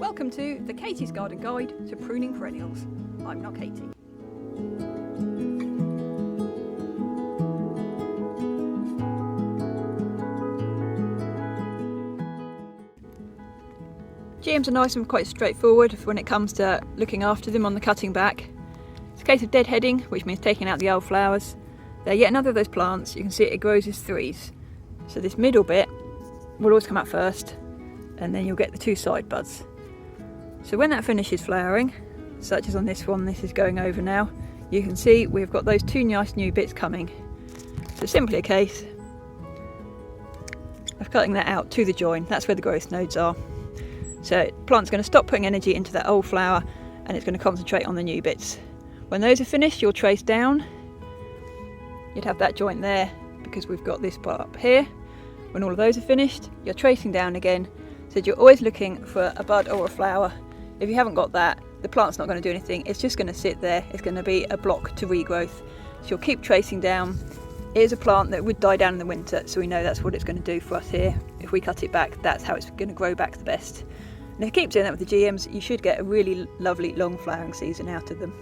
Welcome to the Katie's Garden Guide to Pruning Perennials. I'm not Katie. GMs are nice and quite straightforward when it comes to looking after them on the cutting back. It's a case of deadheading, which means taking out the old flowers. They're yet another of those plants. You can see it grows as threes. So this middle bit will always come out first, and then you'll get the two side buds. So when that finishes flowering, such as on this one, this is going over now, you can see we've got those two nice new bits coming. So simply a case of cutting that out to the join. That's where the growth nodes are. So the plant's going to stop putting energy into that old flower and it's going to concentrate on the new bits. When those are finished, you'll trace down. You'd have that joint there because we've got this part up here. When all of those are finished, you're tracing down again. So you're always looking for a bud or a flower. If you haven't got that, the plant's not going to do anything. It's just going to sit there. It's going to be a block to regrowth. So you'll keep tracing down. It is a plant that would die down in the winter, so we know that's what it's going to do for us here. If we cut it back, that's how it's going to grow back the best. And if you keep doing that with the GMs, you should get a really lovely long flowering season out of them.